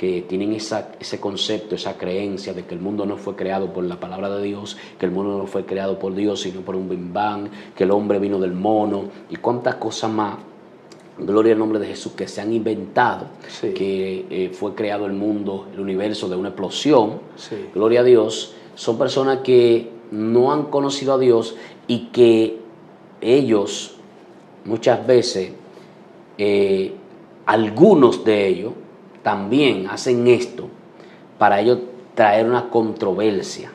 que tienen ese concepto, esa creencia de que el mundo no fue creado por la palabra de Dios, que el mundo no fue creado por Dios, sino por un Big Bang, que el hombre vino del mono y cuántas cosas más. Gloria al nombre de Jesús, que se han inventado, Sí. que fue creado el mundo, el universo de una explosión. Sí. Gloria a Dios. Son personas que no han conocido a Dios y que ellos muchas veces, algunos de ellos también hacen esto para ellos traer una controversia.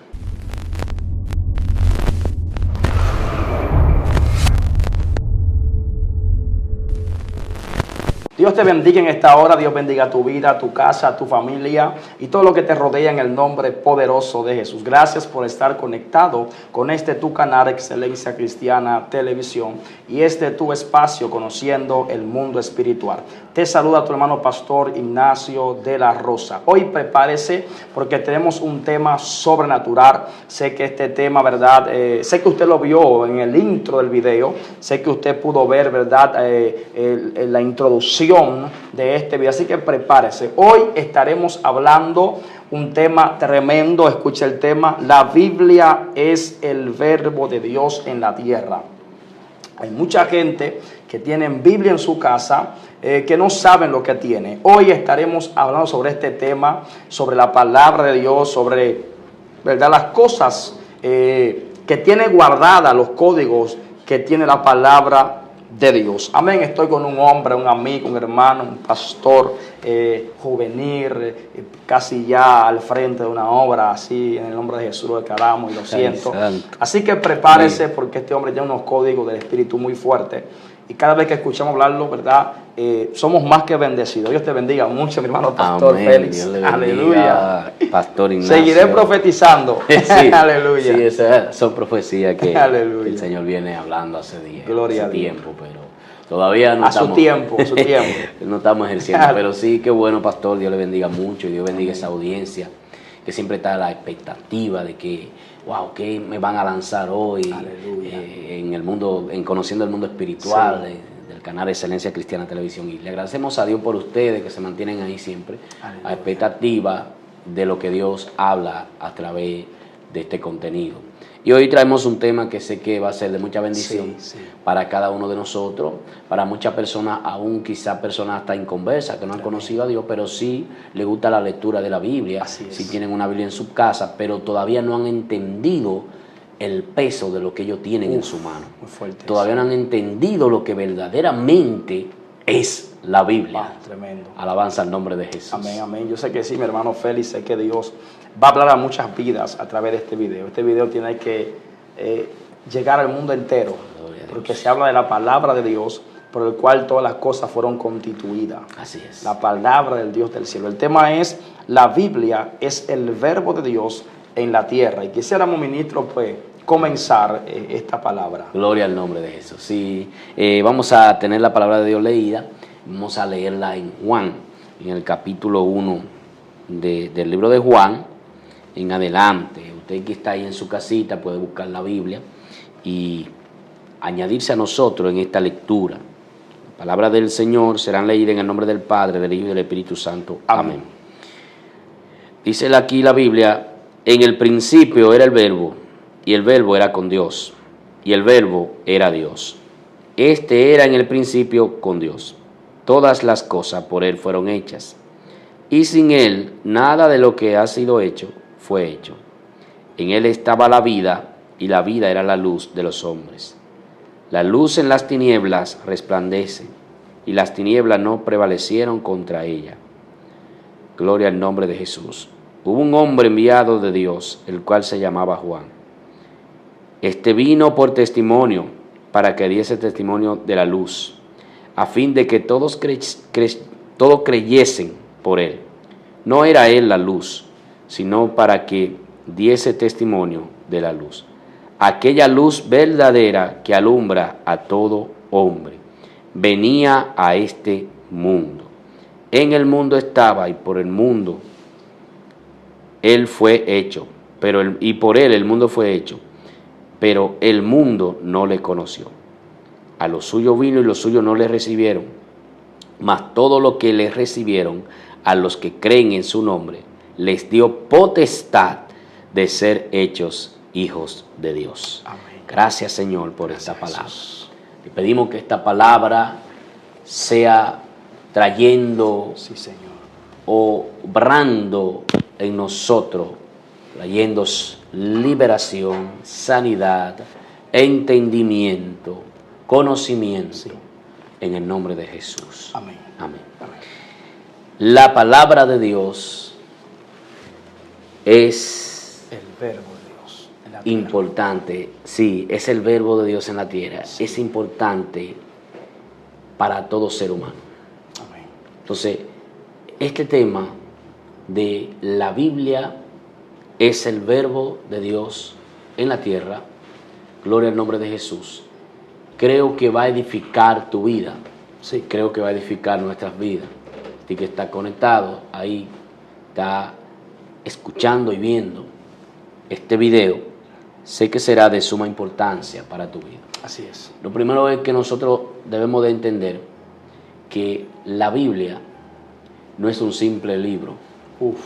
Dios te bendiga en esta hora, Dios bendiga tu vida, tu casa, tu familia y todo lo que te rodea en el nombre poderoso de Jesús. Gracias por estar conectado con tu canal Excelencia Cristiana Televisión y tu espacio conociendo el mundo espiritual. Te saluda tu hermano pastor Ignacio de la Rosa. Hoy prepárese porque tenemos un tema sobrenatural. Sé que este tema, ¿verdad? Sé que usted lo vio en el intro del video. Sé que usted pudo ver, ¿verdad? La introducción de este video, así que prepárese. Hoy estaremos hablando un tema tremendo. Escucha el tema: la Biblia es el verbo de Dios en la tierra. Hay mucha gente que tiene Biblia en su casa que no saben lo que tiene. Hoy estaremos hablando sobre este tema, sobre la palabra de Dios, sobre, ¿verdad?, las cosas que tiene guardadas, los códigos que tiene la palabra de Dios. Amén. Estoy con un hombre, un amigo, un hermano, un pastor juvenil, casi ya al frente de una obra, así en el nombre de Jesús lo declaramos y lo siento. Así que prepárese porque este hombre tiene unos códigos del Espíritu muy fuertes y cada vez que escuchamos hablarlo, ¿verdad? Somos más que bendecidos. Dios te bendiga mucho, mi hermano pastor Amén. Félix. Aleluya. Pastor Ignacio. Seguiré profetizando. Sí, aleluya. Sí, esas son profecías que el Señor viene hablando hace tiempo, pero todavía no estamos. Su tiempo. No estamos ejerciendo, pero sí, qué bueno, pastor. Dios le bendiga mucho y Dios bendiga esa audiencia que siempre está a la expectativa de que, wow, ¿qué me van a lanzar hoy en el mundo, en conociendo el mundo espiritual? Sí. Del canal Excelencia Cristiana Televisión. Y le agradecemos a Dios por ustedes que se mantienen ahí siempre a expectativa de lo que Dios habla a través de este contenido. Y hoy traemos un tema que sé que va a ser de mucha bendición para cada uno de nosotros, para muchas personas, aún quizás personas hasta inconversas que no han conocido a Dios, pero sí les gusta la lectura de la Biblia, si tienen una Biblia en su casa, pero todavía no han entendido el peso de lo que ellos tienen en su mano. Todavía no han entendido lo que verdaderamente es la Biblia. Tremendo. Alabanza al nombre de Jesús. Amén, amén. Yo sé que sí, mi hermano Félix, sé que Dios va a hablar a muchas vidas a través de este video. Este video tiene que llegar al mundo entero, porque se habla de la palabra de Dios, por el cual todas las cosas fueron constituidas. Así es. La palabra del Dios del cielo. El tema es: la Biblia es el verbo de Dios en la tierra. Y quisiéramos, ministro, pues, comenzar esta palabra. Gloria al nombre de Jesús. Sí, vamos a tener la palabra de Dios leída. Vamos a leerla en Juan, en el capítulo 1 del libro de Juan, en adelante. Usted que está ahí en su casita puede buscar la Biblia y añadirse a nosotros en esta lectura. La palabra del Señor serán leídas en el nombre del Padre, del Hijo y del Espíritu Santo. Amén. Dice aquí la Biblia: en el principio era el Verbo, y el Verbo era con Dios, y el Verbo era Dios. Este era en el principio con Dios. Todas las cosas por Él fueron hechas, y sin Él nada de lo que ha sido hecho fue hecho. En Él estaba la vida, y la vida era la luz de los hombres. La luz en las tinieblas resplandece, y las tinieblas no prevalecieron contra ella. Gloria al nombre de Jesús. Hubo un hombre enviado de Dios, el cual se llamaba Juan. Este vino por testimonio, para que diese testimonio de la luz, a fin de que todos creyesen por él. No era él la luz, sino para que diese testimonio de la luz. Aquella luz verdadera que alumbra a todo hombre. Venía a este mundo. En el mundo estaba, y por el mundo Él fue hecho, y por Él el mundo fue hecho, pero el mundo no le conoció. A los suyos vino y los suyos no le recibieron, mas todo lo que le recibieron, a los que creen en su nombre, les dio potestad de ser hechos hijos de Dios. Amén. Gracias, Señor, por Gracias, esta palabra. Jesús. Te pedimos que esta palabra sea trayendo Sí, Señor. obrando en nosotros, trayendo liberación, sanidad, entendimiento, conocimiento, Sí. en el nombre de Jesús. Amén. Amén. Amén. La palabra de Dios es El verbo de Dios en la tierra. importante, sí, es el verbo de Dios en la tierra, Sí. es importante para todo ser humano. Amén. Entonces, este tema de la Biblia es el verbo de Dios en la tierra, gloria al nombre de Jesús, creo que va a edificar tu vida, Sí. creo que va a edificar nuestras vidas. Ti que está conectado ahí, está escuchando y viendo este video, sé que será de suma importancia para tu vida. Así es. Lo primero es que nosotros debemos de entender que la Biblia no es un simple libro. Uf.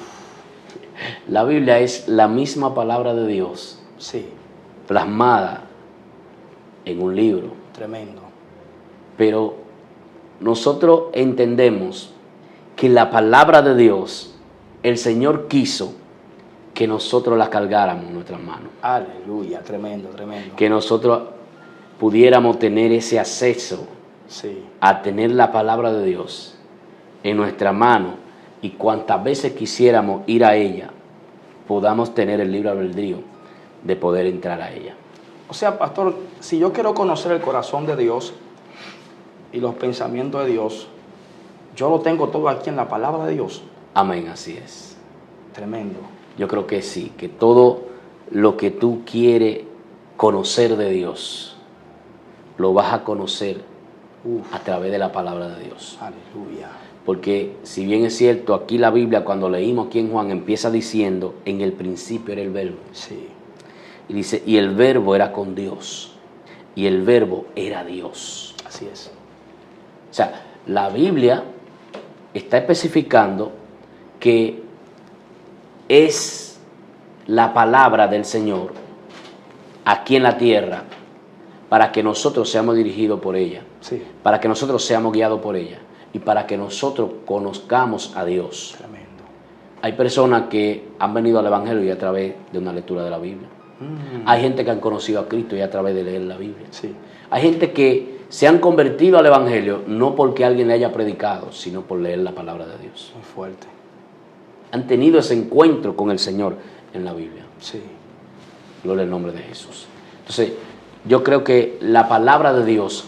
La Biblia es la misma palabra de Dios Sí. plasmada en un libro. Tremendo. Pero nosotros entendemos que la palabra de Dios, el Señor quiso que nosotros la cargáramos en nuestras manos. Aleluya. Tremendo, tremendo. Que nosotros pudiéramos tener ese acceso Sí. a tener la palabra de Dios en nuestra mano y cuantas veces quisiéramos ir a ella, podamos tener el libre albedrío de poder entrar a ella. O sea, pastor, si yo quiero conocer el corazón de Dios y los pensamientos de Dios, yo lo tengo todo aquí en la palabra de Dios. Amén, así es. Tremendo. Yo creo que sí, que todo lo que tú quieres conocer de Dios, lo vas a conocer Uf. a través de la palabra de Dios. Aleluya. Porque si bien es cierto, aquí la Biblia, cuando leímos aquí en Juan, empieza diciendo, en el principio era el verbo. Sí. Y dice, y el verbo era con Dios. Y el verbo era Dios. Así es. O sea, la Biblia está especificando que es la palabra del Señor aquí en la tierra para que nosotros seamos dirigidos por ella, Sí. para que nosotros seamos guiados por ella y para que nosotros conozcamos a Dios. Tremendo. Hay personas que han venido al Evangelio y a través de una lectura de la Biblia. Hay gente que han conocido a Cristo y a través de leer la Biblia. Sí. Hay gente que se han convertido al Evangelio no porque alguien le haya predicado, sino por leer la palabra de Dios. Muy fuerte. Han tenido ese encuentro con el Señor en la Biblia. Sí. Gloria al nombre de Jesús. Entonces, yo creo que la palabra de Dios,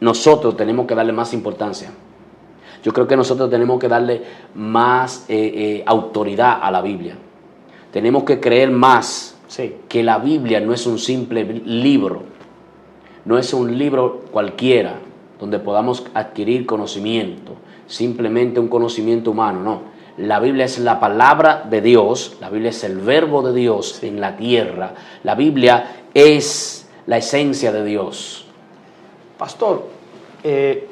nosotros tenemos que darle más importancia. Yo creo que nosotros tenemos que darle más autoridad a la Biblia. Tenemos que creer más Sí. que la Biblia no es un simple libro, no es un libro cualquiera donde podamos adquirir conocimiento, simplemente un conocimiento humano, no. La Biblia es la palabra de Dios, la Biblia es el verbo de Dios en la tierra, la Biblia es la esencia de Dios. Pastor,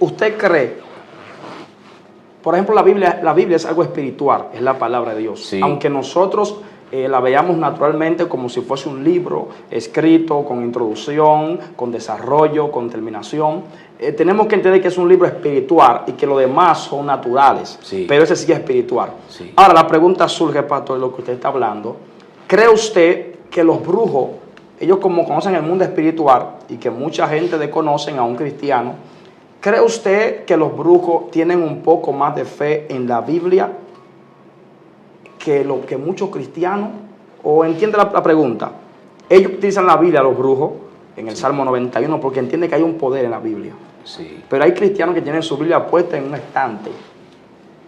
¿usted cree? Por ejemplo, la Biblia es algo espiritual, es la palabra de Dios. Sí. Aunque nosotros la veamos naturalmente como si fuese un libro escrito con introducción, con desarrollo, con terminación, tenemos que entender que es un libro espiritual y que los demás son naturales, Sí. pero ese sí es espiritual. Sí. Ahora, la pregunta surge, pastor, de lo que usted está hablando. ¿Cree usted que los brujos, ellos como conocen el mundo espiritual y que mucha gente desconocen a un cristiano, ¿cree usted que los brujos tienen un poco más de fe en la Biblia que lo que muchos cristianos? ¿O entiende la pregunta? Ellos utilizan la Biblia, los brujos, en el Salmo 91, porque entienden que hay un poder en la Biblia. Sí. Pero hay cristianos que tienen su Biblia puesta en un estante,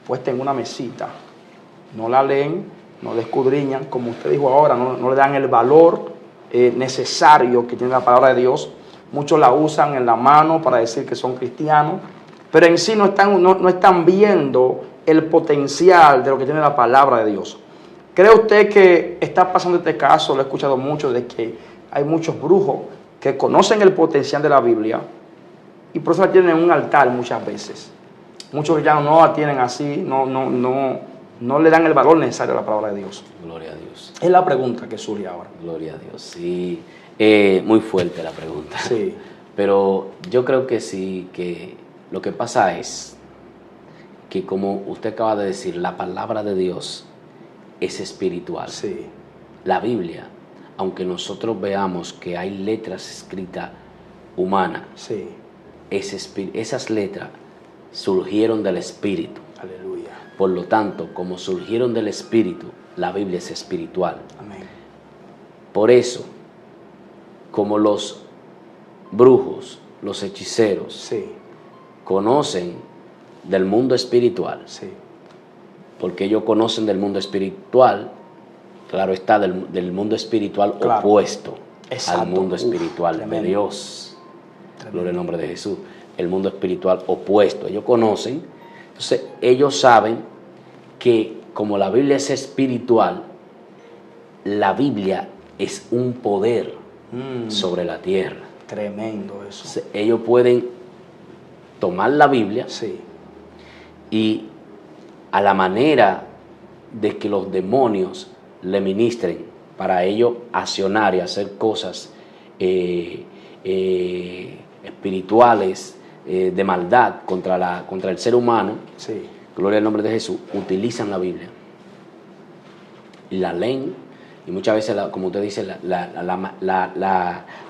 puesta en una mesita. No la leen, no la escudriñan, como usted dijo ahora, no le dan el valor necesario que tiene la palabra de Dios. Muchos la usan en la mano para decir que son cristianos, pero en sí no están viendo el potencial de lo que tiene la palabra de Dios. ¿Cree usted que está pasando este caso? Lo he escuchado mucho, de que hay muchos brujos que conocen el potencial de la Biblia y por eso la tienen en un altar muchas veces. Muchos cristianos no la tienen así, no le dan el valor necesario a la palabra de Dios. Gloria a Dios. Es la pregunta que surge ahora. Gloria a Dios. Sí, muy fuerte la pregunta. Sí. Pero yo creo que sí, que lo que pasa es que, como usted acaba de decir, la palabra de Dios es espiritual. Sí. La Biblia, aunque nosotros veamos que hay letras escritas humanas, Sí. esas letras surgieron del Espíritu. Aleluya. Por lo tanto, como surgieron del Espíritu, la Biblia es espiritual. Amén. Por eso, como los brujos, los hechiceros, Sí. conocen del mundo espiritual, Sí. porque ellos conocen del mundo espiritual, claro está, del mundo espiritual Claro. opuesto Exacto. al mundo espiritual de tremendo. Dios. Tremendo. Gloria al nombre de Jesús. El mundo espiritual opuesto. Ellos conocen, entonces ellos saben que como la Biblia es espiritual, la Biblia es un poder sobre la tierra. Tremendo eso. Entonces, ellos pueden tomar la Biblia Sí. y a la manera de que los demonios le ministren para ellos accionar y hacer cosas espirituales de maldad contra el ser humano, Sí. gloria al nombre de Jesús, utilizan la Biblia y la leen, y muchas veces, como usted dice,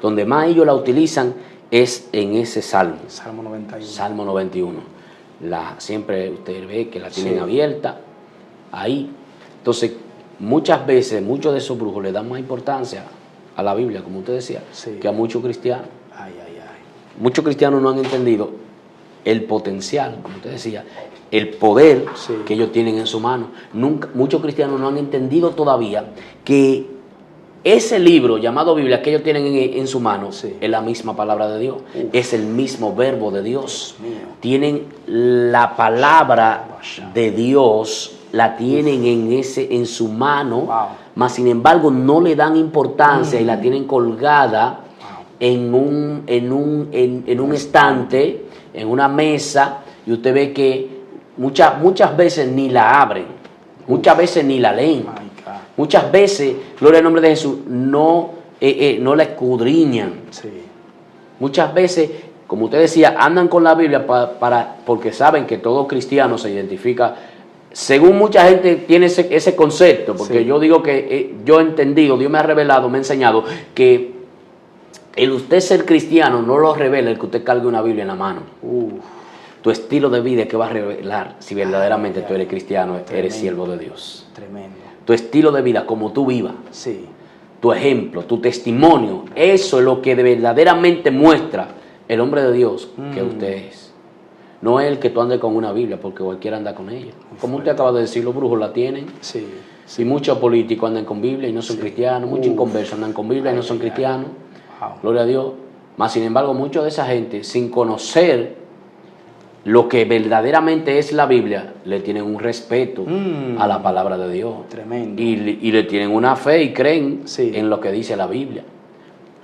donde más ellos la utilizan es en ese salmo. Salmo 91. Salmo 91. Siempre usted ve que la tienen Sí. abierta ahí. Entonces, muchas veces, muchos de esos brujos le dan más importancia a la Biblia, como usted decía, Sí. que a muchos cristianos. Ay, ay, ay. Muchos cristianos no han entendido el potencial, como usted decía, el poder Sí. que ellos tienen en su mano. Muchos cristianos no han entendido todavía que ese libro llamado Biblia que ellos tienen en su mano, Sí. es la misma palabra de Dios, es el mismo verbo de Dios. Dios mío. Tienen la palabra de Dios, la tienen en su mano, Wow. mas sin embargo no le dan importancia y la tienen colgada en un estante, en una mesa, y usted ve que muchas veces ni la abren, muchas veces ni la leen. My God. Muchas veces, gloria al nombre de Jesús, no la escudriñan. Sí. Muchas veces, como usted decía, andan con la Biblia porque saben que todo cristiano se identifica. Según mucha gente tiene ese concepto, porque Sí. yo digo que yo he entendido, Dios me ha revelado, me ha enseñado que el usted ser cristiano no lo revela el que usted cargue una Biblia en la mano. Tu estilo de vida es que va a revelar si verdaderamente tú eres cristiano, eres siervo de Dios. Tremendo. Tu estilo de vida, como tú vivas, Sí. tu ejemplo, tu testimonio, eso es lo que verdaderamente muestra el hombre de Dios que usted es. No es el que tú andes con una Biblia, porque cualquiera anda con ella. Como usted acaba de decir, los brujos la tienen. Sí. Y muchos políticos andan con Biblia y no son cristianos. Muchos inconversos andan con Biblia y no son cristianos. Wow. Gloria a Dios. Mas, sin embargo, mucha de esa gente, sin conocer lo que verdaderamente es la Biblia, le tienen un respeto a la palabra de Dios. Tremendo. Y le tienen una fe y creen Sí. en lo que dice la Biblia.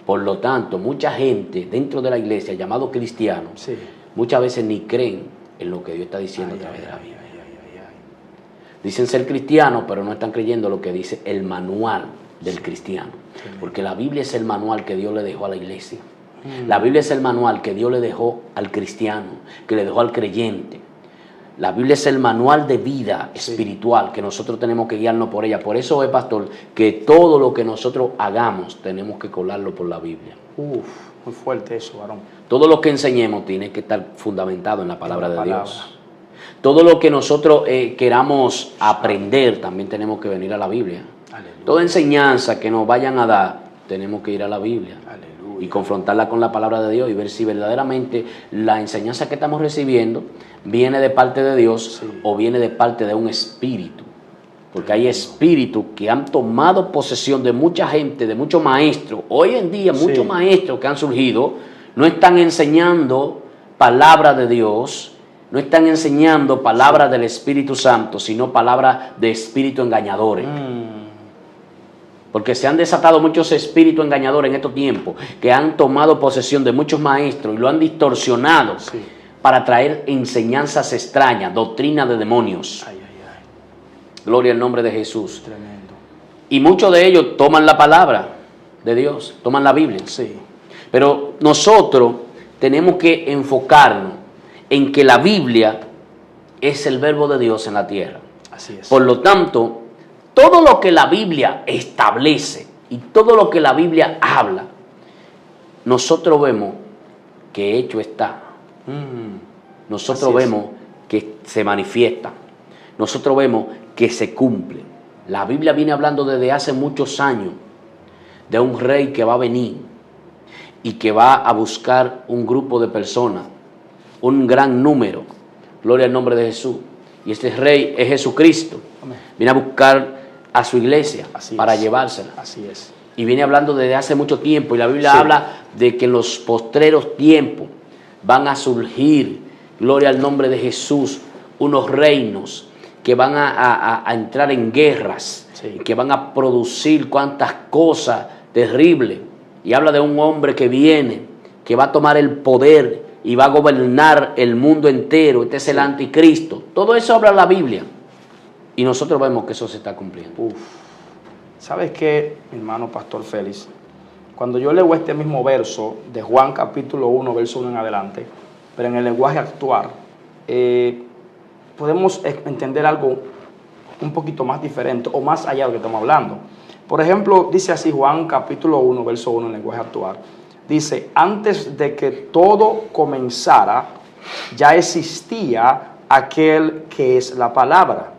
Por lo tanto, mucha gente dentro de la iglesia, llamados cristianos, Sí. muchas veces ni creen en lo que Dios está diciendo a través de la Biblia. Dicen ser cristianos, pero no están creyendo lo que dice el manual del cristiano. Porque la Biblia es el manual que Dios le dejó a la iglesia. La Biblia es el manual que Dios le dejó al cristiano, que le dejó al creyente. La Biblia es el manual de vida espiritual que nosotros tenemos que guiarnos por ella. Por eso es, pastor, que todo lo que nosotros hagamos tenemos que colarlo por la Biblia. Muy fuerte eso, varón. Todo lo que enseñemos tiene que estar fundamentado en la palabra En la de palabra. Dios. Todo lo que nosotros queramos aprender también tenemos que venir a la Biblia. Aleluya. Toda enseñanza que nos vayan a dar, tenemos que ir a la Biblia. Aleluya. Y confrontarla con la palabra de Dios y ver si verdaderamente la enseñanza que estamos recibiendo viene de parte de Dios o viene de parte de un espíritu. Porque hay espíritus que han tomado posesión de mucha gente, de muchos maestros. Hoy en día muchos maestros que han surgido no están enseñando palabra de Dios, no están enseñando palabra del Espíritu Santo, sino palabra de espíritus engañadores. Porque se han desatado muchos espíritus engañadores en estos tiempos que han tomado posesión de muchos maestros y lo han distorsionado para traer enseñanzas extrañas, doctrina de demonios. Ay, ay, ay. Gloria al nombre de Jesús. Tremendo. Y muchos de ellos toman la palabra de Dios, toman la Biblia. Sí. Pero nosotros tenemos que enfocarnos en que la Biblia es el verbo de Dios en la tierra. Así es. Por lo tanto, todo lo que la Biblia establece y todo lo que la Biblia habla, nosotros vemos que hecho está. Nosotros Así es. vemos que se manifiesta. Nosotros vemos que se cumple. La Biblia viene hablando desde hace muchos años de un rey que va a venir y que va a buscar un grupo de personas, un gran número. Gloria al nombre de Jesús. Y este rey es Jesucristo. Amén. Viene a buscar a su iglesia Así para es. llevársela. Así es. Y viene hablando desde hace mucho tiempo. Y la Biblia Sí. habla de que en los postreros tiempos van a surgir, gloria al nombre de Jesús, unos reinos que van a entrar en guerras, Sí. que van a producir cuantas cosas terribles. Y habla de un hombre que viene, que va a tomar el poder y va a gobernar el mundo entero. Este es el anticristo. Todo eso habla la Biblia. Y nosotros vemos que eso se está cumpliendo. Uf. ¿Sabes qué, mi hermano Pastor Félix? Cuando yo leo este mismo verso de Juan capítulo 1, verso 1 en adelante, pero en el lenguaje actual, podemos entender algo un poquito más diferente o más allá de lo que estamos hablando. Por ejemplo, dice así Juan capítulo 1, verso 1 en el lenguaje actual. Dice, antes de que todo comenzara, ya existía aquel que es la palabra.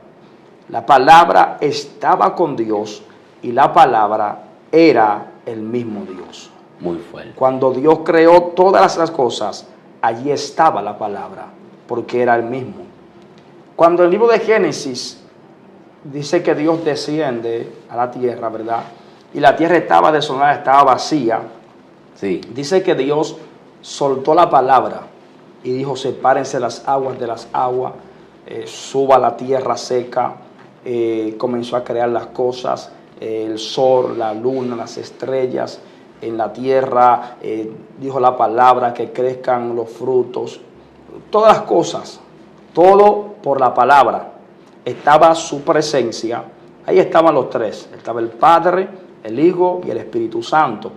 La palabra estaba con Dios y la palabra era el mismo Dios. Muy fuerte. Cuando Dios creó todas las cosas, allí estaba la palabra, porque era el mismo. Cuando el libro de Génesis dice que Dios desciende a la tierra, ¿verdad? Y la tierra estaba desolada, estaba vacía. Sí. Dice que Dios soltó la palabra y dijo, sepárense las aguas de las aguas, suba la tierra seca, comenzó a crear las cosas, el sol, la luna, las estrellas, en la tierra, dijo la palabra, que crezcan los frutos, todas las cosas, todo por la palabra. Estaba su presencia, ahí estaban los tres, estaba el Padre, el Hijo y el Espíritu Santo,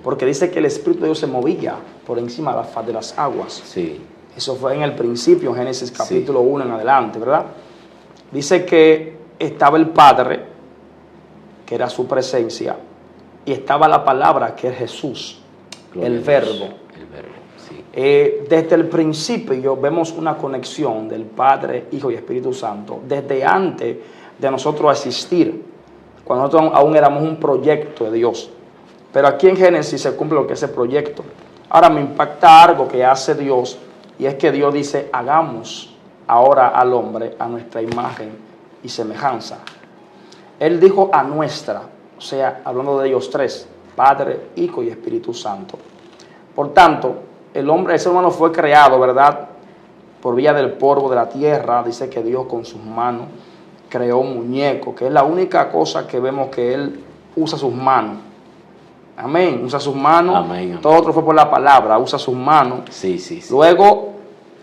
porque dice que el Espíritu de Dios se movía por encima de la faz de las aguas. Sí. Eso fue en el principio, en Génesis capítulo 1 en adelante, ¿verdad? Dice que estaba el Padre, que era su presencia, y estaba la palabra, que es Jesús, Gloria el a Dios. verbo. El verbo, sí. Desde el principio vemos una conexión del Padre, Hijo y Espíritu Santo, desde antes de nosotros existir, cuando nosotros aún éramos un proyecto de Dios. Pero aquí en Génesis se cumple lo que es ese proyecto. Ahora me impacta algo que hace Dios, y es que Dios dice, hagamos ahora al hombre a nuestra imagen y semejanza. Él dijo a nuestra, o sea, hablando de ellos tres, Padre, Hijo y Espíritu Santo. Por tanto, el ser humano fue creado, ¿verdad?, por vía del polvo de la tierra. Dice que Dios con sus manos creó un muñeco, que es la única cosa que vemos que Él usa sus manos. Amén, usa sus manos. Amén, amén. Todo otro fue por la palabra, usa sus manos. Sí, sí, sí. Luego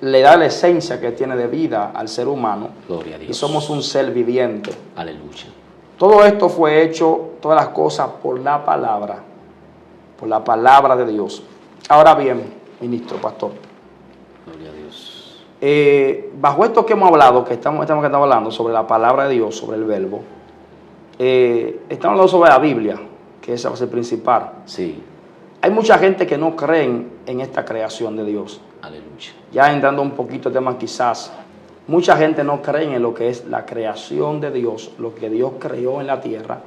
le da la esencia que tiene de vida al ser humano. Gloria a Dios. Y somos un ser viviente. Aleluya. Todo esto fue hecho, todas las cosas, por la palabra de Dios. Ahora bien, ministro, pastor, Gloria a Dios. bajo esto que hemos hablado, que estamos hablando sobre la palabra de Dios, sobre el verbo, estamos hablando sobre la Biblia, que esa va a ser principal. Sí. Hay mucha gente que no creen en esta creación de Dios. Aleluya. Ya entrando un poquito de tema quizás, mucha gente no cree en lo que es la creación de Dios, lo que Dios creó en la tierra.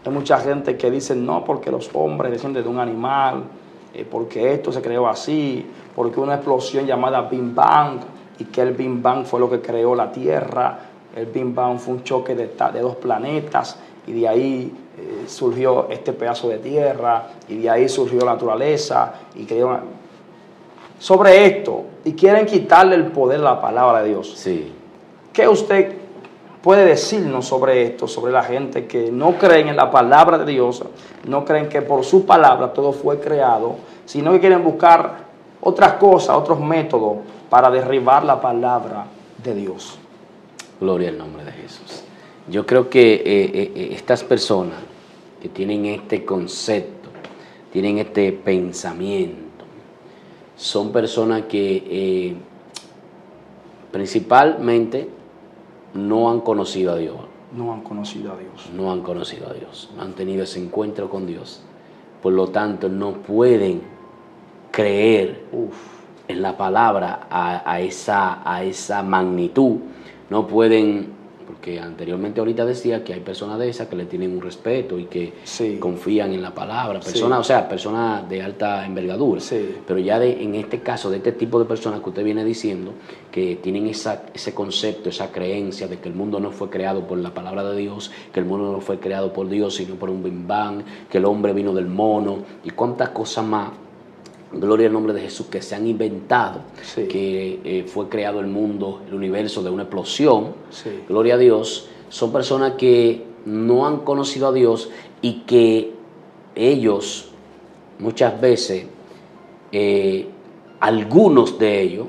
Hay mucha gente que dice no, porque los hombres descienden de un animal, porque esto se creó así, porque una explosión llamada Big Bang, y que el Big Bang fue lo que creó la tierra. El Big Bang fue un choque de dos planetas, y de ahí surgió este pedazo de tierra, y de ahí surgió la naturaleza, y creó sobre esto, y quieren quitarle el poder a la palabra de Dios. Sí. ¿Qué usted puede decirnos sobre esto, sobre la gente que no creen en la palabra de Dios, no creen que por su palabra todo fue creado, sino que quieren buscar otras cosas, otros métodos para derribar la palabra de Dios. Gloria al nombre de Jesús. Yo creo que estas personas que tienen este concepto, tienen este pensamiento, son personas que principalmente no han conocido a Dios. No han conocido a Dios. No han conocido a Dios, no han tenido ese encuentro con Dios. Por lo tanto, no pueden creer en la palabra a esa magnitud. No pueden, porque anteriormente ahorita decía que hay personas de esas que le tienen un respeto y que confían en la palabra. Personas, o sea, personas de alta envergadura. Pero ya en este caso, de este tipo de personas que usted viene diciendo, que tienen ese concepto, esa creencia de que el mundo no fue creado por la palabra de Dios, que el mundo no fue creado por Dios, sino por un Big Bang, que el hombre vino del mono y cuántas cosas más. Gloria al nombre de Jesús, que se han inventado, que fue creado el mundo, el universo de una explosión. Gloria a Dios. Son personas que no han conocido a Dios y que ellos muchas veces, algunos de ellos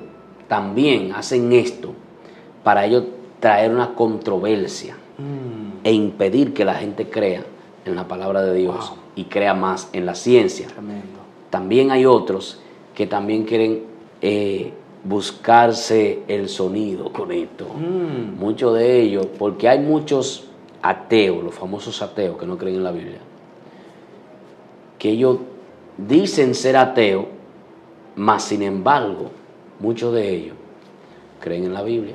también hacen esto para ellos traer una controversia e impedir que la gente crea en la palabra de Dios y crea más en la ciencia. Tremendo. También hay otros que también quieren buscarse el sonido con esto. Muchos de ellos, porque hay muchos ateos, los famosos ateos que no creen en la Biblia, que ellos dicen ser ateos, mas sin embargo, muchos de ellos creen en la Biblia.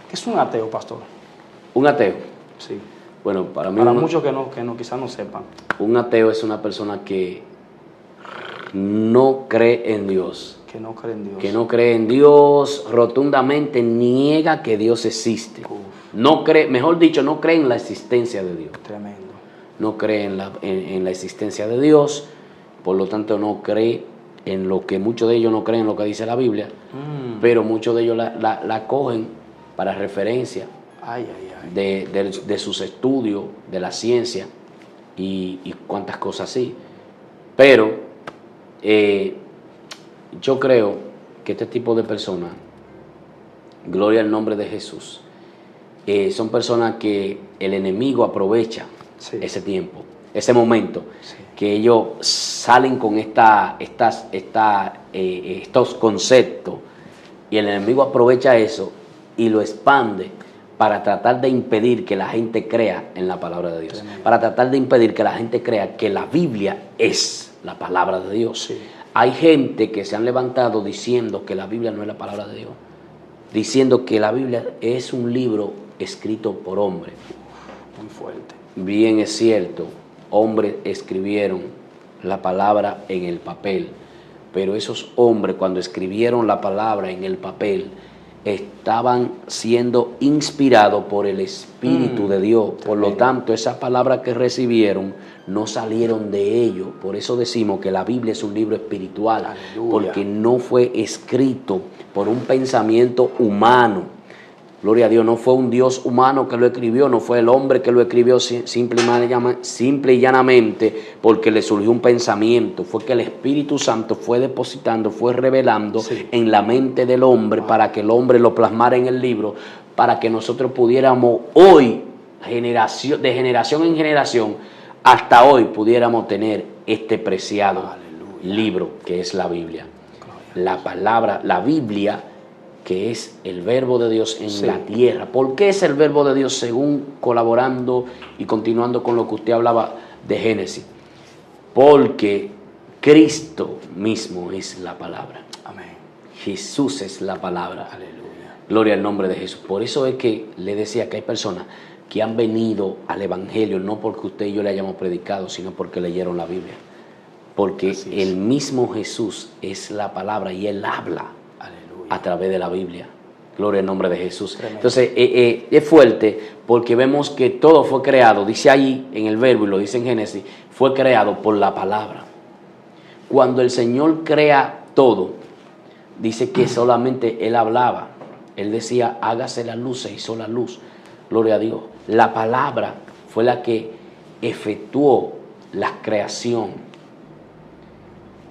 ¿Qué es un ateo, pastor? Un ateo. Sí. Bueno, para mí... Para muchos que quizás no sepan. Un ateo es una persona que no cree en Dios. Que no cree en Dios. Que no cree en Dios, rotundamente niega que Dios existe. No cree, mejor dicho, no cree en la existencia de Dios. Tremendo. No cree en la existencia de Dios, por lo tanto no cree en lo que muchos de ellos no creen en lo que dice la Biblia, pero muchos de ellos la cogen para referencia de sus estudios, de la ciencia y cuantas cosas así. Pero yo creo que este tipo de personas, gloria al nombre de Jesús, son personas que el enemigo aprovecha ese tiempo, ese momento, que ellos salen con estos conceptos y el enemigo aprovecha eso y lo expande para tratar de impedir que la gente crea en la palabra de Dios, para tratar de impedir que la gente crea que la Biblia es la palabra de Dios. Hay gente que se han levantado diciendo que la Biblia no es la palabra de Dios, diciendo que la Biblia es un libro escrito por hombres. Muy fuerte. Bien es cierto, hombres escribieron la palabra en el papel, pero esos hombres cuando escribieron la palabra en el papel estaban siendo inspirados por el Espíritu de Dios. Por lo tanto, esas palabras que recibieron no salieron de ellos. Por eso decimos que la Biblia es un libro espiritual. Aleluya. Porque no fue escrito por un pensamiento humano. Gloria a Dios, no fue un Dios humano que lo escribió, no fue el hombre que lo escribió simple y llanamente porque le surgió un pensamiento. Fue que el Espíritu Santo fue depositando, fue revelando en la mente del hombre para que el hombre lo plasmara en el libro, para que nosotros pudiéramos hoy, de generación en generación, hasta hoy pudiéramos tener este preciado libro que es la Biblia. La palabra, la Biblia, que es el verbo de Dios en la tierra. ¿Por qué es el verbo de Dios? Según colaborando y continuando con lo que usted hablaba de Génesis. Porque Cristo mismo es la palabra. Amén. Jesús es la palabra. Aleluya. Gloria al nombre de Jesús. Por eso es que le decía que hay personas que han venido al Evangelio no porque usted y yo le hayamos predicado, sino porque leyeron la Biblia. Porque el mismo Jesús es la palabra y Él habla a través de la Biblia. Gloria al nombre de Jesús. Tremendo. Entonces, es fuerte porque vemos que todo fue creado, dice ahí en el verbo y lo dice en Génesis, fue creado por la palabra. Cuando el Señor crea todo, dice que solamente Él hablaba. Él decía, hágase la luz, se hizo la luz. Gloria a Dios. La palabra fue la que efectuó la creación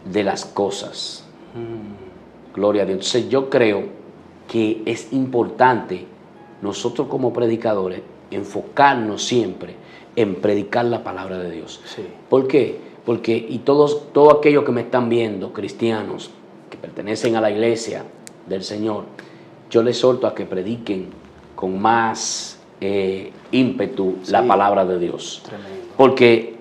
de las cosas. Gloria a Dios. Entonces yo creo que es importante nosotros como predicadores enfocarnos siempre en predicar la palabra de Dios. Sí. ¿Por qué? Porque todos aquellos que me están viendo, cristianos, que pertenecen a la iglesia del Señor, yo les exhorto a que prediquen con más ímpetu la palabra de Dios. Tremendo. Porque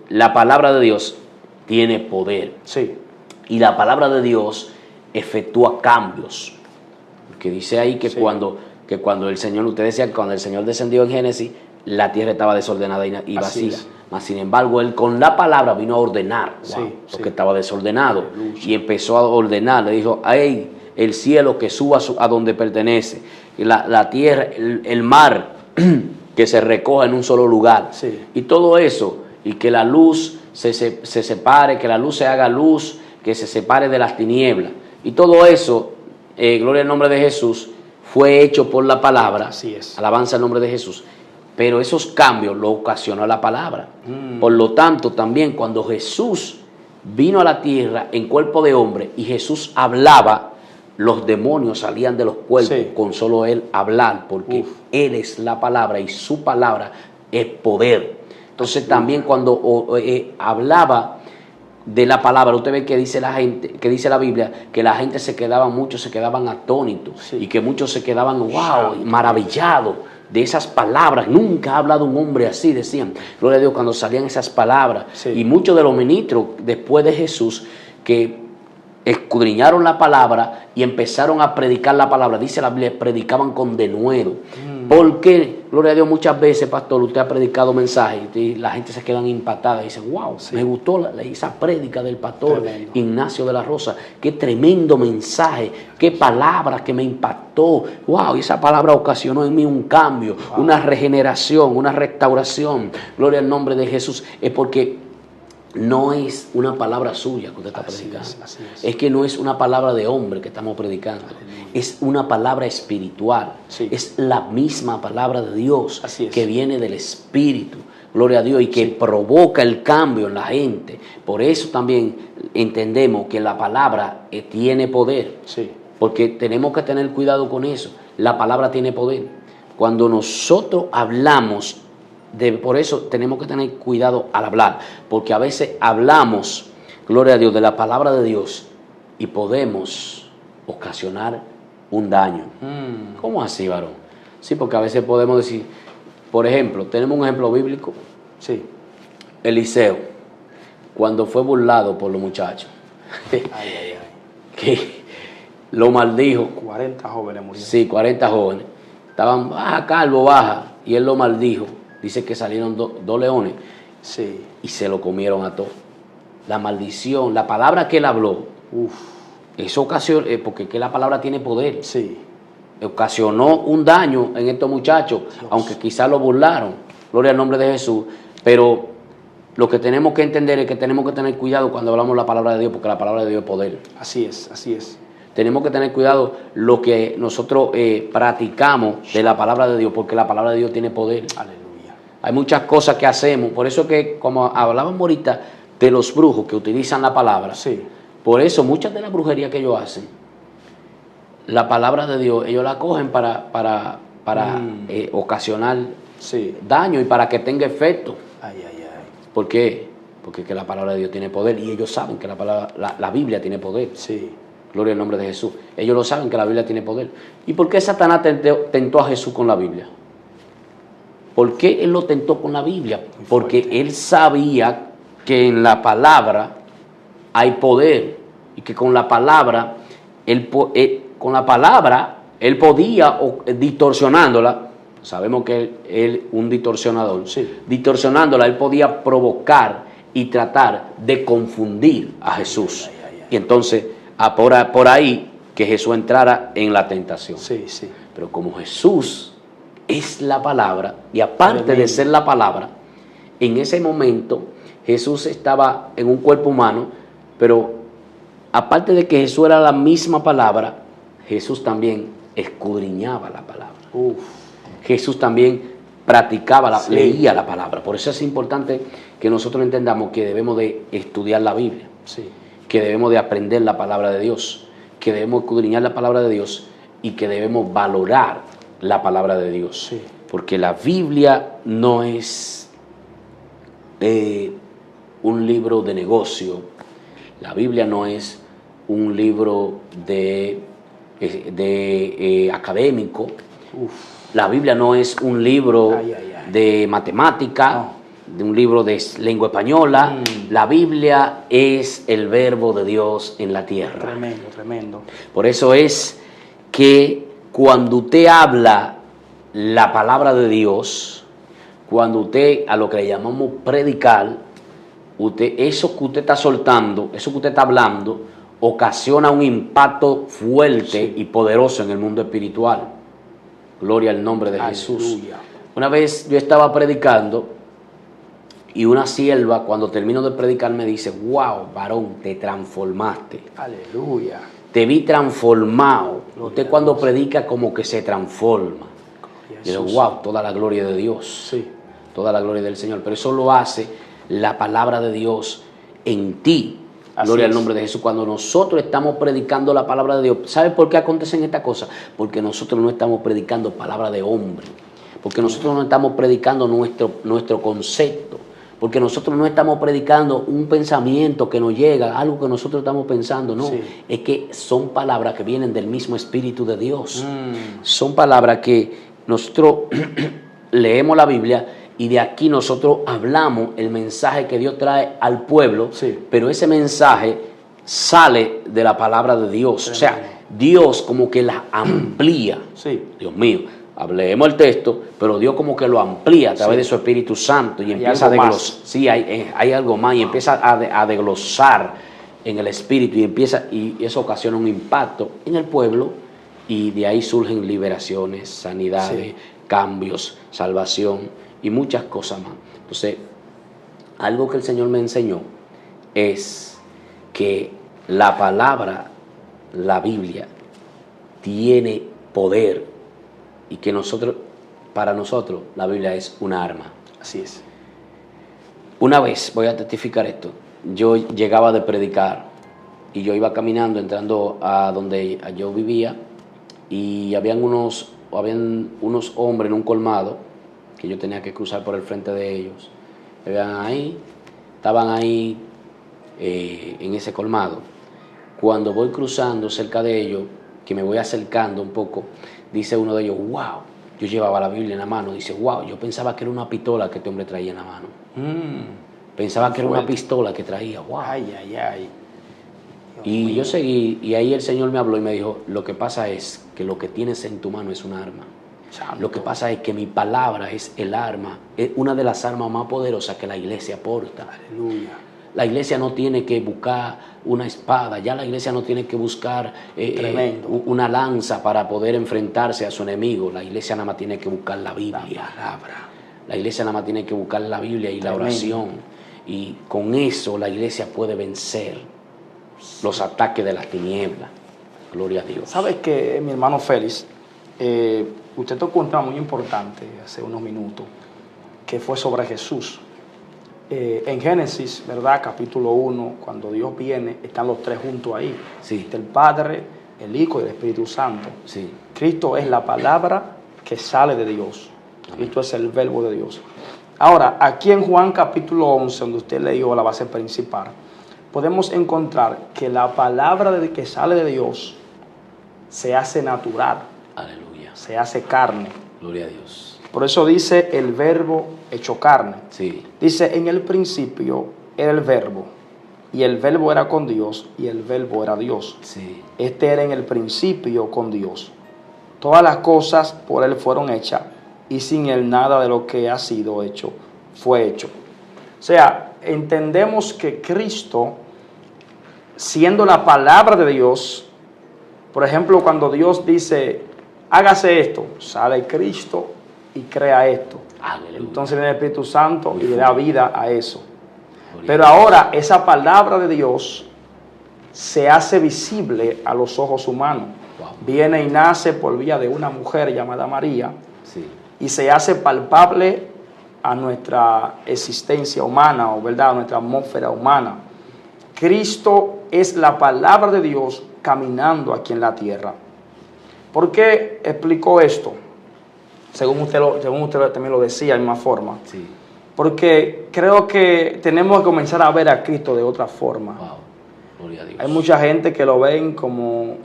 la palabra de Dios tiene poder. Sí. Y la palabra de Dios efectúa cambios. Porque dice ahí que, cuando el Señor, ustedes decían, cuando el Señor descendió en Génesis, la tierra estaba desordenada y vacía. Mas sin embargo, Él con la palabra vino a ordenar lo que estaba desordenado. Aleluya. Y empezó a ordenar. Le dijo, ¡ay! El cielo que suba a donde pertenece. La tierra, el mar que se recoja en un solo lugar. Sí. Y todo eso. Y que la luz se separe, que la luz se haga luz, que se separe de las tinieblas. Y todo eso, gloria al nombre de Jesús, fue hecho por la palabra. Así es. Alabanza al nombre de Jesús. Pero esos cambios lo ocasionó la palabra. Por lo tanto, también cuando Jesús vino a la tierra en cuerpo de hombre y Jesús hablaba, los demonios salían de los cuerpos con solo Él hablar, porque Él es la palabra y su palabra es poder. Entonces también cuando hablaba de la palabra, usted ve que dice la gente, que dice la Biblia, que la gente muchos se quedaban atónitos y que muchos se quedaban maravillados de esas palabras. Nunca ha hablado un hombre así, decían. Gloria a Dios, cuando salían esas palabras. Y muchos de los ministros después de Jesús que escudriñaron la palabra y empezaron a predicar la palabra, dice la Biblia, predicaban con denuedo. Porque, gloria a Dios, muchas veces, pastor, usted ha predicado mensajes y la gente se quedan impactada y dicen, wow, me gustó esa prédica del pastor Ignacio de la Rosa, qué tremendo mensaje, qué palabra que me impactó, wow, y esa palabra ocasionó en mí un cambio, una regeneración, una restauración. Gloria al nombre de Jesús. Es porque no es una palabra suya que usted está predicando. Es que no es una palabra de hombre que estamos predicando. Es una palabra espiritual. Es la misma palabra de Dios que viene del Espíritu. Gloria a Dios. Y que provoca el cambio en la gente. Por eso también entendemos que la palabra tiene poder. Porque tenemos que tener cuidado con eso. La palabra tiene poder. Cuando nosotros hablamos, por eso tenemos que tener cuidado al hablar, porque a veces hablamos, gloria a Dios, de la palabra de Dios y podemos ocasionar un daño. ¿Cómo así, varón? Sí, porque a veces podemos decir, por ejemplo, tenemos un ejemplo bíblico. Eliseo, cuando fue burlado por los muchachos, que lo maldijo. 40 jóvenes murieron. Sí, 40 jóvenes. Estaban, baja, calvo, baja, y él lo maldijo. Dice que salieron dos leones y se lo comieron a todos. La maldición, la palabra que él habló, eso ocasionó, porque que la palabra tiene poder. Ocasionó un daño en estos muchachos, aunque quizás lo burlaron. Gloria al nombre de Jesús. Pero lo que tenemos que entender es que tenemos que tener cuidado cuando hablamos la palabra de Dios, porque la palabra de Dios es poder. Así es. Tenemos que tener cuidado lo que nosotros practicamos de la palabra de Dios, porque la palabra de Dios tiene poder. Aleluya. Hay muchas cosas que hacemos, por eso que como hablábamos ahorita de los brujos que utilizan la palabra, por eso muchas de las brujerías que ellos hacen, la palabra de Dios, ellos la cogen para ocasionar daño y para que tenga efecto. ¿Por qué? Porque que la palabra de Dios tiene poder y ellos saben que la Biblia tiene poder. Gloria al nombre de Jesús. Ellos lo saben que la Biblia tiene poder. ¿Y por qué Satanás tentó a Jesús con la Biblia? ¿Por qué él lo tentó con la Biblia? Porque él sabía que en la palabra hay poder y que con la palabra él podía, distorsionándola, sabemos que él un distorsionador, distorsionándola, él podía provocar y tratar de confundir a Jesús. Y entonces, por ahí, que Jesús entrara en la tentación. Pero como Jesús es la palabra, y aparte de ser la palabra, en ese momento Jesús estaba en un cuerpo humano, pero aparte de que Jesús era la misma palabra, Jesús también escudriñaba la palabra. Jesús también practicaba, leía la palabra. Por eso es importante que nosotros entendamos que debemos de estudiar la Biblia, que debemos de aprender la palabra de Dios, que debemos escudriñar la palabra de Dios y que debemos valorar la palabra de Dios. Sí. Porque la Biblia no es un libro de negocio, la Biblia no es un libro de académico, la Biblia no es un libro de matemática, de un libro de lengua española. La Biblia es el verbo de Dios en la tierra. Tremendo, tremendo. Por eso es que cuando usted habla la palabra de Dios, cuando usted a lo que le llamamos predicar, eso que usted está soltando, eso que usted está hablando, ocasiona un impacto fuerte y poderoso en el mundo espiritual. Gloria al nombre de Jesús. Una vez yo estaba predicando y una sierva, cuando termino de predicar, me dice: wow, varón, te transformaste. Aleluya. Te vi transformado. Usted cuando predica como que se transforma. Yo digo: wow, toda la gloria de Dios. Sí. Toda la gloria del Señor. Pero eso lo hace la palabra de Dios en ti. Gloria al nombre de Jesús. Cuando nosotros estamos predicando la palabra de Dios, ¿sabe por qué acontecen estas cosas? Porque nosotros no estamos predicando palabra de hombre. Porque nosotros no estamos predicando nuestro concepto. Porque nosotros no estamos predicando un pensamiento que nos llega, algo que nosotros estamos pensando. No, es que son palabras que vienen del mismo Espíritu de Dios. Son palabras que nosotros leemos la Biblia y de aquí nosotros hablamos el mensaje que Dios trae al pueblo, pero ese mensaje sale de la palabra de Dios. O sea, Dios como que la amplía. Dios mío, leemos el texto, pero Dios como que lo amplía a través de su Espíritu Santo y empieza a desglosar. Sí, hay algo más y empieza a desglosar en el Espíritu y eso ocasiona un impacto en el pueblo y de ahí surgen liberaciones, sanidades, cambios, salvación y muchas cosas más. Entonces, algo que el Señor me enseñó es que la palabra, la Biblia, tiene poder y que para nosotros, la Biblia es una arma. Así es. Una vez, voy a testificar esto, yo llegaba de predicar y yo iba caminando, entrando a donde yo vivía y habían unos hombres en un colmado que yo tenía que cruzar por el frente de ellos. Estaban ahí en ese colmado. Cuando voy cruzando cerca de ellos, que me voy acercando un poco, dice uno de ellos: wow, yo llevaba la Biblia en la mano. Dice: wow, yo pensaba que era una pistola que este hombre traía en la mano. Pensaba que era una pistola que traía. Wow. Y yo seguí, y ahí el Señor me habló y me dijo: lo que pasa es que lo que tienes en tu mano es un arma. Lo que pasa es que mi palabra es el arma, es una de las armas más poderosas que la iglesia porta. Aleluya. La iglesia no tiene que buscar una espada, ya la iglesia no tiene que buscar una lanza para poder enfrentarse a su enemigo. La iglesia nada más tiene que buscar la Biblia. La iglesia nada más tiene que buscar la Biblia y la oración. Y con eso la iglesia puede vencer los ataques de las tinieblas. Gloria a Dios. ¿Sabes qué, mi hermano Félix? Usted tocó un tema muy importante hace unos minutos, que fue sobre Jesús. En Génesis, ¿verdad? Capítulo 1, cuando Dios viene, están los tres juntos ahí. El Padre, el Hijo y el Espíritu Santo. Cristo es la palabra que sale de Dios. Cristo es el verbo de Dios. Ahora, aquí en Juan capítulo 11, donde usted leyó la base principal, podemos encontrar que la palabra que sale de Dios se hace natural. Aleluya. Se hace carne. Gloria a Dios. Por eso dice el verbo hecho carne. Dice: en el principio era el verbo, y el verbo era con Dios, y el verbo era Dios. Este era en el principio con Dios. Todas las cosas por él fueron hechas, y sin él nada de lo que ha sido hecho fue hecho. O sea, entendemos que Cristo, siendo la palabra de Dios, por ejemplo, cuando Dios dice: hágase esto, sale Cristo y crea esto. Aleluya. Entonces viene el Espíritu Santo y le da vida a eso. Pero ahora esa palabra de Dios se hace visible a los ojos humanos. Viene y nace por vía de una mujer llamada María y se hace palpable a nuestra existencia humana, o verdad, a nuestra atmósfera humana. Cristo es la palabra de Dios caminando aquí en la tierra. ¿Por qué explico esto? Según usted también lo decía de misma forma. Sí. Porque creo que tenemos que comenzar a ver a Cristo de otra forma. Wow. Gloria a Dios. Hay mucha gente que lo ven como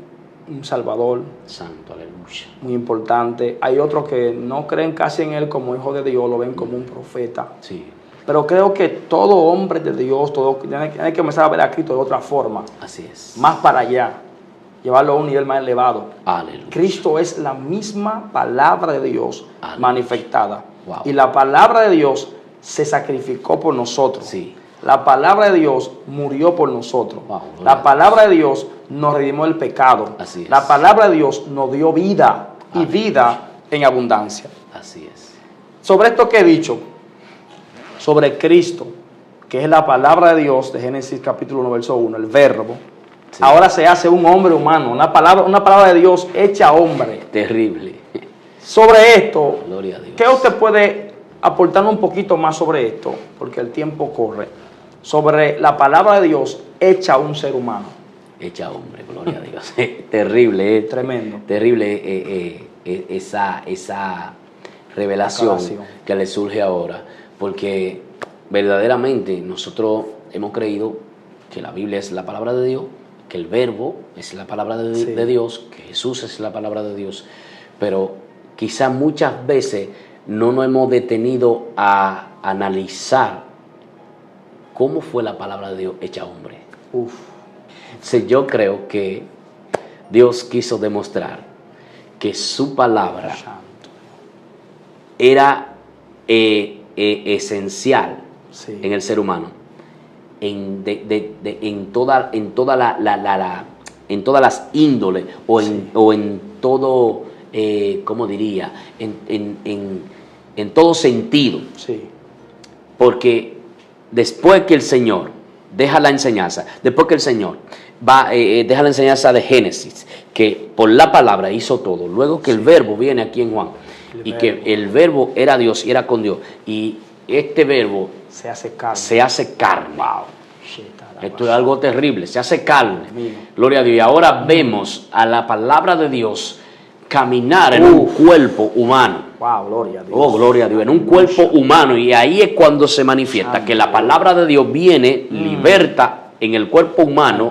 un Salvador. Santo, aleluya. Muy importante. Hay otros que no creen casi en Él como hijo de Dios, lo ven como un profeta. Sí. Pero creo que todo hombre de Dios, tiene que comenzar a ver a Cristo de otra forma. Así es. Más para allá. Llevarlo a un nivel más elevado. Aleluya. Cristo es la misma palabra de Dios Aleluya. manifestada. Wow. Y la palabra de Dios se sacrificó por nosotros. Sí. La palabra de Dios murió por nosotros. Wow. La palabra de Dios nos redimió del pecado. Así es. La palabra de Dios nos dio vida y Aleluya. vida en abundancia. Así es. Sobre esto que he dicho, sobre Cristo, que es la palabra de Dios de Génesis capítulo 1, verso 1, el verbo, Sí. ahora se hace un hombre humano, una palabra de Dios hecha hombre. Terrible. Sobre esto, Gloria a Dios. ¿qué usted puede aportarnos un poquito más sobre esto? Porque el tiempo corre. Sobre la palabra de Dios hecha un ser humano. Hecha hombre, gloria a Dios. Terrible, Tremendo. terrible esa revelación que le surge ahora, porque verdaderamente nosotros hemos creído que la Biblia es la palabra de Dios, que el verbo es la palabra de, Sí. de Dios, que Jesús es la palabra de Dios, pero quizás muchas veces no nos hemos detenido a analizar cómo fue la palabra de Dios hecha hombre. Uf. Sí, yo creo que Dios quiso demostrar que su palabra Santo. era esencial Sí. en el ser humano, en todas las índoles o en todo, ¿cómo diría? En todo sentido, Sí. porque después que el Señor deja la enseñanza, después que el Señor deja la enseñanza de Génesis, que por la palabra hizo todo, luego que el verbo viene aquí en Juan, y que el verbo era Dios y era con Dios, y este verbo Se hace carne. se hace carne. Wow. Esto es algo terrible, se hace carne. Mío. Gloria a Dios. Y ahora vemos a la palabra de Dios caminar en un cuerpo humano. Wow, gloria a Dios. Oh, gloria a Dios, en un cuerpo humano. Y ahí es cuando se manifiesta que la palabra de Dios viene, liberta en el cuerpo humano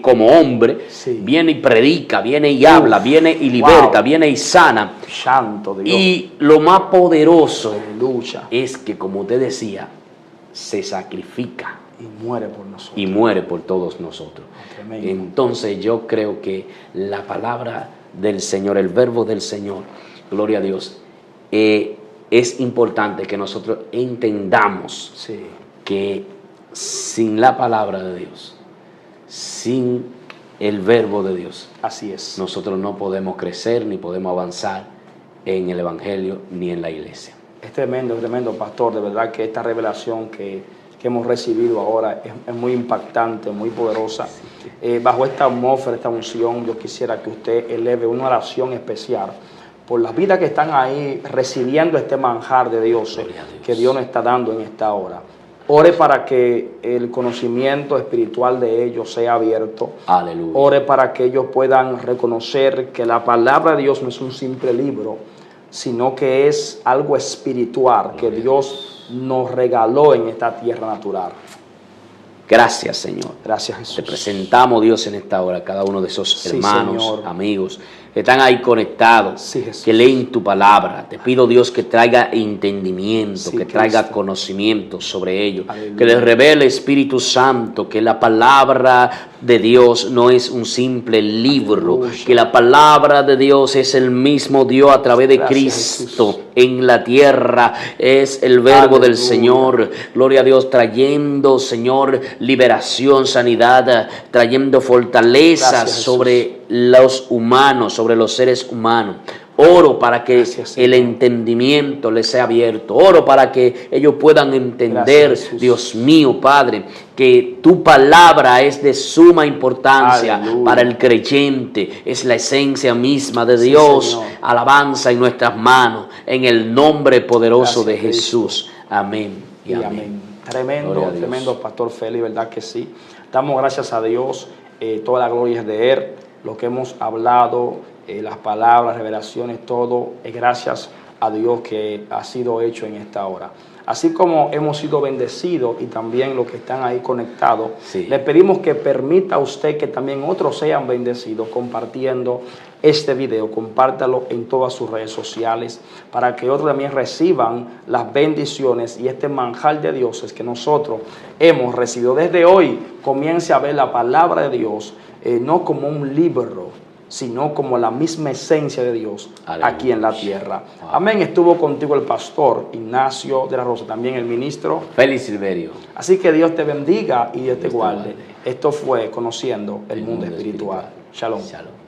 como hombre, Sí. viene y predica, viene y habla, viene y liberta, viene y sana. Santo Dios. Y lo más poderoso Aleluya. es que, como usted decía, se sacrifica Y muere por nosotros. y muere por todos nosotros. Tremendo. Entonces yo creo que la palabra del Señor, el verbo del Señor, gloria a Dios, es importante que nosotros entendamos Sí. que sin la palabra de Dios, sin el verbo de Dios, Así es. nosotros no podemos crecer ni podemos avanzar en el Evangelio ni en la iglesia. Es tremendo, pastor. De verdad que esta revelación que hemos recibido ahora es muy impactante, muy poderosa. Bajo esta atmósfera, esta unción, yo quisiera que usted eleve una oración especial por las vidas que están ahí recibiendo este manjar de Dios, Gloria a Dios. que Dios nos está dando en esta hora. Ore para que el conocimiento espiritual de ellos sea abierto. Aleluya. Ore para que ellos puedan reconocer que la palabra de Dios no es un simple libro, sino que es algo espiritual que Dios nos regaló en esta tierra natural. Gracias, Señor. Gracias, Jesús. Te presentamos, Dios, en esta hora, cada uno de esos Sí, hermanos, Señor. amigos que están ahí conectados, Sí, Jesús. que leen tu palabra. Te pido, Dios, que traiga entendimiento, Sí, que traiga Cristo. conocimiento sobre ellos, Aleluya. que les revele, Espíritu Santo, que la palabra de Dios no es un simple libro, Aleluya. que la palabra de Dios es el mismo Dios a través de Gracias, Cristo Jesús. en la tierra, es el verbo del Aleluya. Señor. Gloria a Dios, trayendo, Señor, liberación, sanidad, trayendo fortaleza Gracias, Jesús. sobre los humanos, sobre los seres humanos. Oro para que Gracias, Señor. el entendimiento les sea abierto. Oro para que ellos puedan entender, Gracias, Jesús. Dios mío, Padre, que tu palabra es de suma importancia Aleluya. para el creyente. Es la esencia misma de Sí, Dios. Señor. Alabanza en nuestras manos. En el nombre poderoso Gracias, de Jesús. Amén y Y amén. amén. Tremendo, Gloria a Dios. tremendo, Pastor Félix, ¿verdad que sí? Damos gracias a Dios, toda la gloria es de Él. lo que hemos hablado, las palabras, revelaciones, todo, es gracias a Dios que ha sido hecho en esta hora. Así como hemos sido bendecidos y también los que están ahí conectados, Sí. le pedimos que permita a usted que también otros sean bendecidos compartiendo este video. Compártalo en todas sus redes sociales para que otros también reciban las bendiciones y este manjar de dioses que nosotros hemos recibido. Desde hoy comience a ver la palabra de Dios no como un libro, sino como la misma esencia de Dios. Aleluya. Aquí en la tierra. Wow. Amén. Estuvo contigo el pastor Ignacio de la Rosa, también el ministro Félix Silverio. Así que Dios te bendiga y Dios te guarde. Esto fue Conociendo el Mundo Espiritual. Shalom. Shalom.